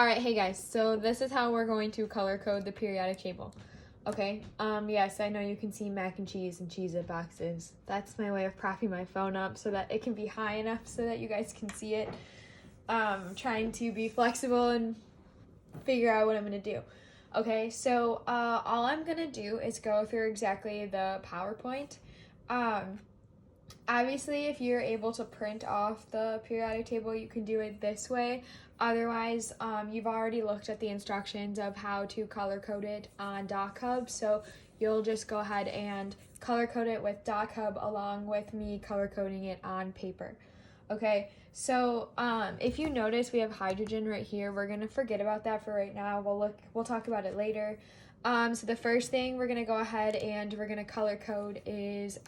All right, hey guys, so this is how we're going to color code the periodic table. Okay, yes, I know you can see mac and Cheez-It boxes. That's my way of propping my phone up so that it can be high enough so that you guys can see it. Trying to be flexible and figure out what I'm gonna do. Okay, so all I'm gonna do is go through exactly the PowerPoint. Obviously, if you're able to print off the periodic table, you can do it this way. Otherwise, you've already looked at the instructions of how to color code it on DocHub, so you'll just go ahead and color code it with DocHub along with me color coding it on paper. Okay, so if you notice, we have hydrogen right here. We're gonna forget about that for right now. We'll talk about it later. So the first thing we're gonna go ahead and we're gonna color code is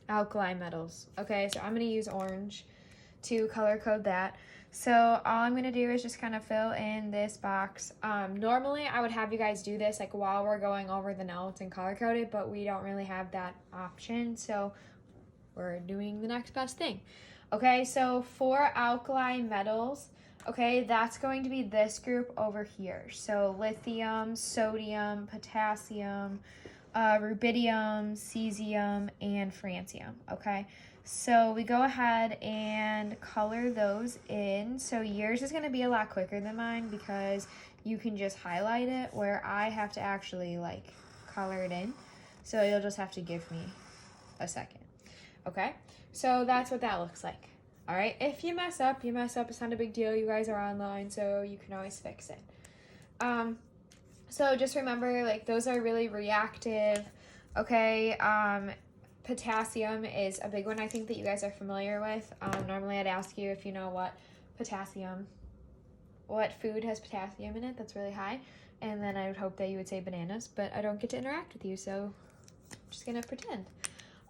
alkali metals. Okay, so I'm going to use orange to color code that. So all I'm going to do is just kind of fill in this box. Normally I would have you guys do this like while we're going over the notes and color code it, but we don't really have that option, so we're doing the next best thing. Okay, so for alkali metals, okay, that's going to be this group over here. So lithium, sodium, potassium, rubidium, cesium, and francium, okay? So we go ahead and color those in. So yours is going to be a lot quicker than mine because you can just highlight it, where I have to actually like color it in. So you'll just have to give me a second, okay? So that's what that looks like. All right, if you mess up, you mess up. It's not a big deal. You guys are online, so you can always fix it. So just remember, like, those are really reactive, okay? Potassium is a big one I think that you guys are familiar with. Normally I'd ask you if you know what food has potassium in it that's really high, and then I would hope that you would say bananas, but I don't get to interact with you, so I'm just gonna pretend.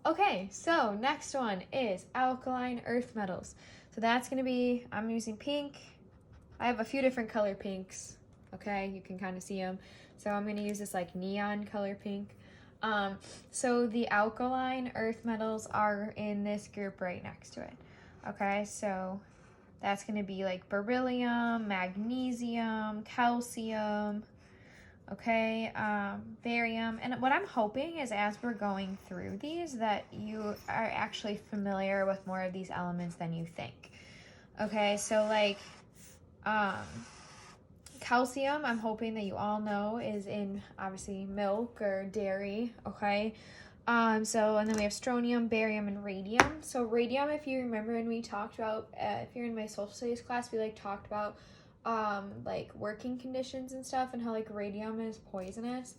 Okay, so next one is alkaline earth metals. So that's gonna be, I'm using pink. I have a few different color pinks. Okay, you can kind of see them. So I'm going to use this like neon color pink. So the alkaline earth metals are in this group right next to it. Okay, so that's going to be like beryllium, magnesium, calcium, okay, barium. And what I'm hoping is as we're going through these that you are actually familiar with more of these elements than you think. Okay, so like, calcium, I'm hoping that you all know, is in obviously milk or dairy, okay? And then we have strontium, barium, and radium. So radium, if you remember when we talked about, if you're in my social studies class, we like talked about like working conditions and stuff and how like radium is poisonous,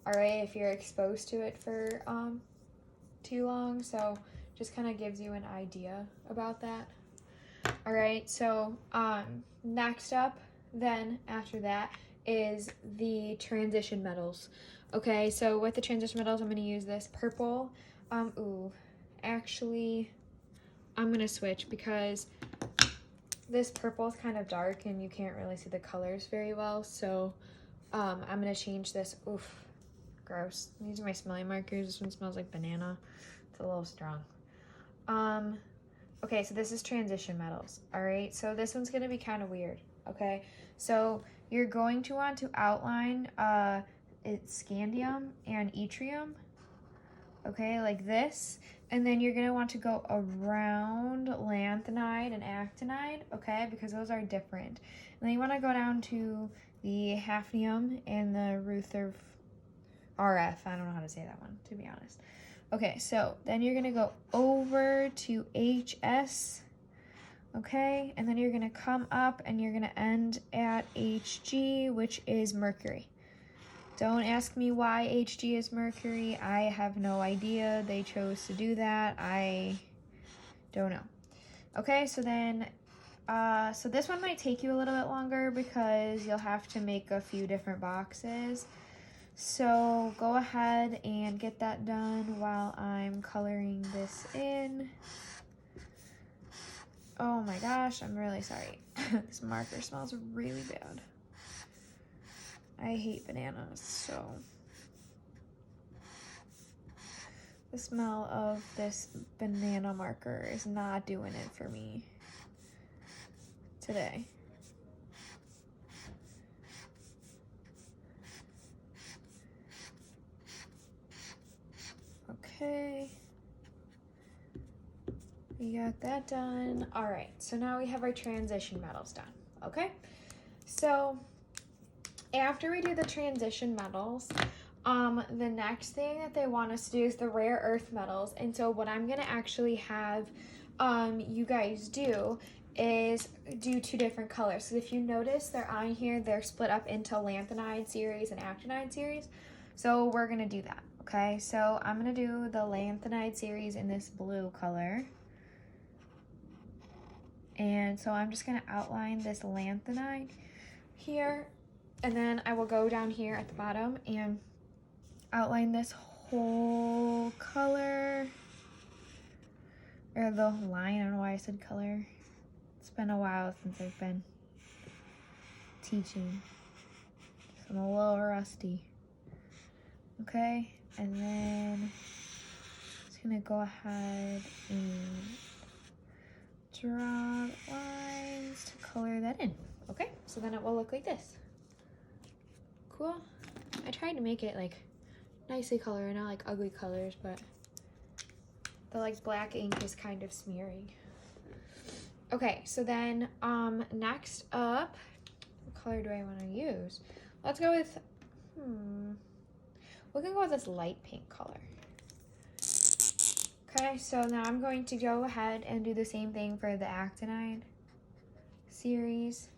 all right, if you're exposed to it for too long. So just kind of gives you an idea about that. All right, so next up, then after that is the transition metals. Okay, so with the transition metals, I'm going to use this purple. Actually, I'm going to switch because this purple is kind of dark and you can't really see the colors very well. So I'm going to change this. Oof, gross. These are my smelling markers. This one smells like banana. It's a little strong. Okay, so this is transition metals. All right, so this one's going to be kind of weird. Okay, so you're going to want to outline it's scandium and yttrium, okay, like this, and then you're going to want to go around lanthanide and actinide, okay, because those are different. And then you want to go down to the hafnium and the Rutherford RF. I don't know how to say that one, to be honest. Okay, so then you're going to go over to HS, okay, and then you're going to come up and you're going to end at Hg, which is mercury. Don't ask me why Hg is mercury. I have no idea. They chose to do that. I don't know. Okay, so then, so this one might take you a little bit longer because you'll have to make a few different boxes. So go ahead and get that done while I'm coloring this in. Oh my gosh, I'm really sorry. This marker smells really bad. I hate bananas, so the smell of this banana marker is not doing it for me today. Okay. We got that done. All right, so now we have our transition metals done, okay? So after we do the transition metals, the next thing that they want us to do is the rare earth metals. And so what I'm gonna actually have you guys do is do two different colors. So if you notice, they're on here, they're split up into lanthanide series and actinide series. So we're gonna do that, okay? So I'm gonna do the lanthanide series in this blue color. And so I'm just gonna outline this lanthanide here, and then I will go down here at the bottom and outline this whole color, or the line. I don't know why I said color. It's been a while since I've been teaching, so I'm a little rusty. Okay, and then I'm just gonna go ahead and draw lines to color that in. Okay, so then it will look like this. Cool. I tried to make it like nicely colored, not like ugly colors, but the like black ink is kind of smearing. Okay, so then next up, what color do I want to use? Let's go with we're gonna go with this light pink color. Okay, so now I'm going to go ahead and do the same thing for the actinide series.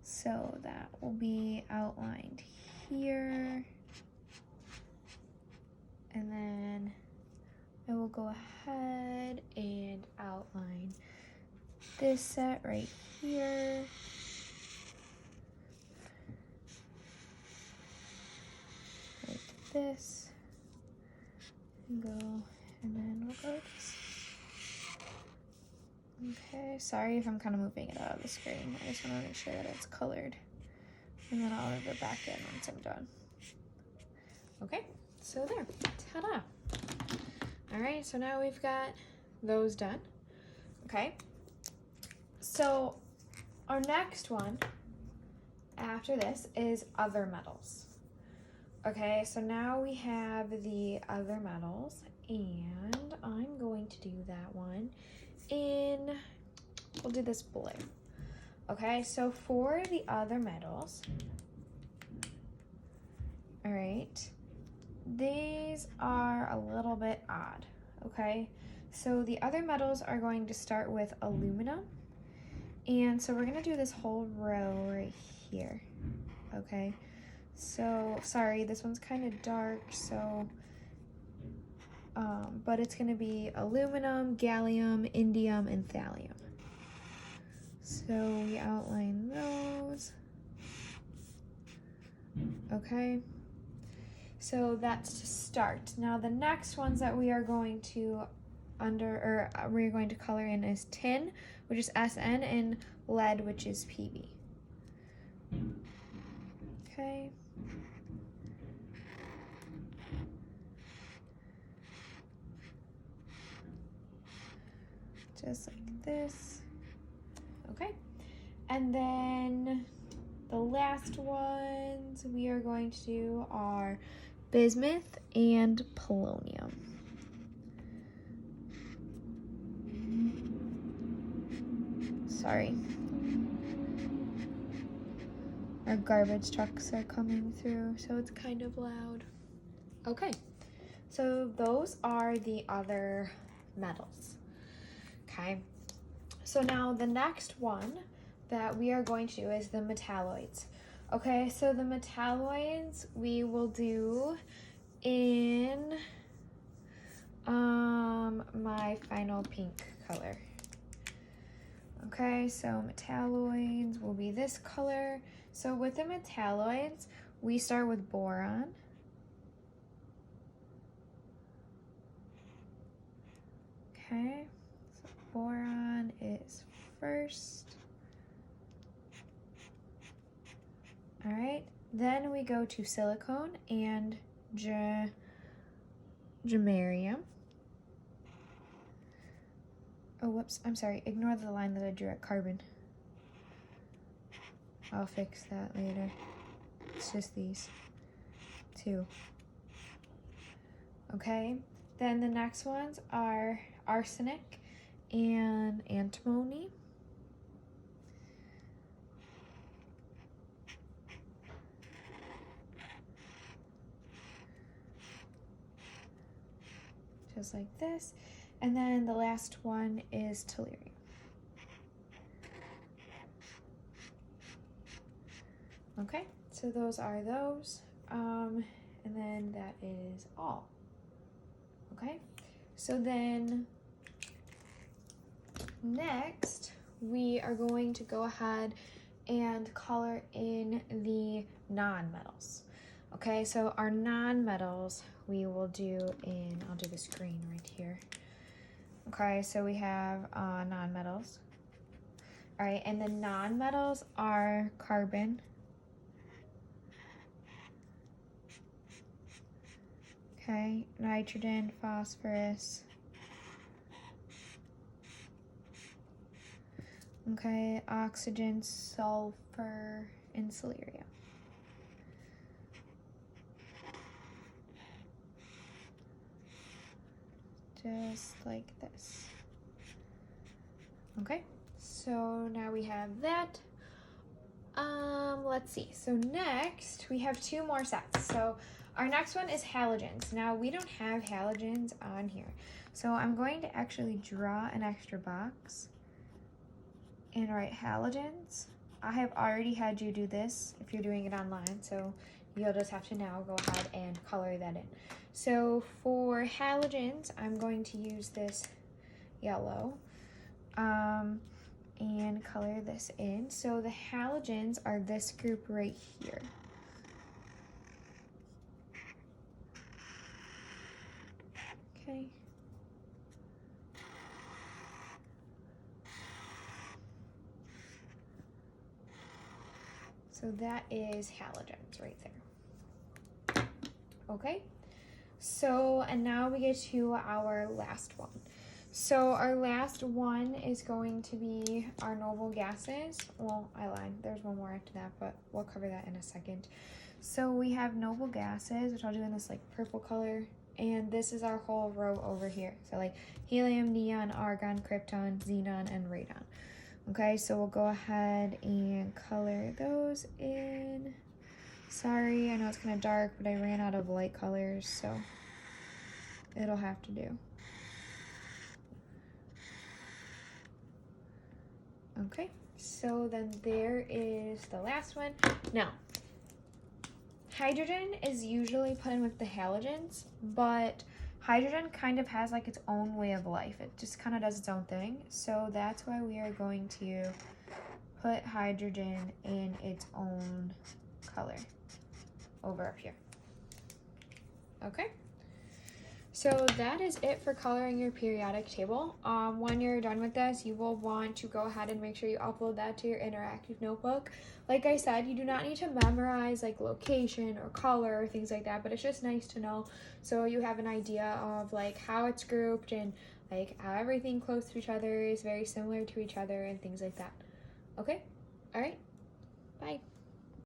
So that will be outlined here. And then I will go ahead and outline this set right here. Like this. And go, and then we'll go like this. Okay, sorry if I'm kind of moving it out of the screen. I just want to make sure that it's colored. And then I'll move it back in once I'm done. Okay, so there, ta-da. All right, so now we've got those done. Okay, so our next one after this is other metals. Okay, so now we have the other metals, and I'm going to do that one in, we'll do this blue. Okay, so for the other metals, all right, these are a little bit odd, okay? So the other metals are going to start with aluminum, and so we're gonna do this whole row right here, okay? So, sorry, this one's kind of dark, so, but it's gonna be aluminum, gallium, indium, and thallium. So we outline those. Okay. So that's to start. Now the next ones that we are going to we're going to color in is tin, which is SN, and lead, which is PB. Okay. Just like this. Okay. And then the last ones we are going to do are bismuth and polonium. Sorry. Our garbage trucks are coming through, so it's kind of loud. Okay, so those are the other metals. Okay, so now the next one that we are going to do is the metalloids. Okay, so the metalloids we will do in my final pink color. Okay, so metalloids will be this color. So with the metalloids, we start with boron. Okay, so boron is first. All right, then we go to silicone and germanium. Oh, whoops, I'm sorry, ignore the line that I drew at carbon. I'll fix that later. It's just these two. Okay, Then the next ones are arsenic and antimony. Just like this. And then the last one is tellurium. Okay, so those are those. And then that is all. Okay, so then next we are going to go ahead and color in the non-metals. Okay, so our non-metals we will do in, I'll do this green right here. Okay, so we have non-metals. All right, and the non-metals are carbon, okay, nitrogen, phosphorus, okay, oxygen, sulfur, and selenium. Just like this. Okay, so now we have that. Let's see. So next we have two more sets. So our next one is halogens. Now we don't have halogens on here. So I'm going to actually draw an extra box and write halogens. I have already had you do this if you're doing it online, so you'll just have to now go ahead and color that in. So for halogens, I'm going to use this yellow and color this in. So the halogens are this group right here. Okay. So that is halogens right there. Okay. So, and now we get to our last one. So our last one is going to be our noble gases. Well, I lied. There's one more after that, but we'll cover that in a second. So we have noble gases, which I'll do in this like purple color. And this is our whole row over here. So like helium, neon, argon, krypton, xenon, and radon. Okay, so we'll go ahead and color those in. Sorry, I know it's kind of dark, but I ran out of light colors, so it'll have to do. Okay, so then there is the last one. Now, hydrogen is usually put in with the halogens, but hydrogen kind of has like its own way of life. It just kind of does its own thing. So that's why we are going to put hydrogen in its own color over up here. Okay. So that is it for coloring your periodic table. When you're done with this, you will want to go ahead and make sure you upload that to your interactive notebook. Like I said, you do not need to memorize like location or color or things like that, but it's just nice to know so you have an idea of like how it's grouped and like how everything close to each other is very similar to each other and things like that. Okay? All right. Bye.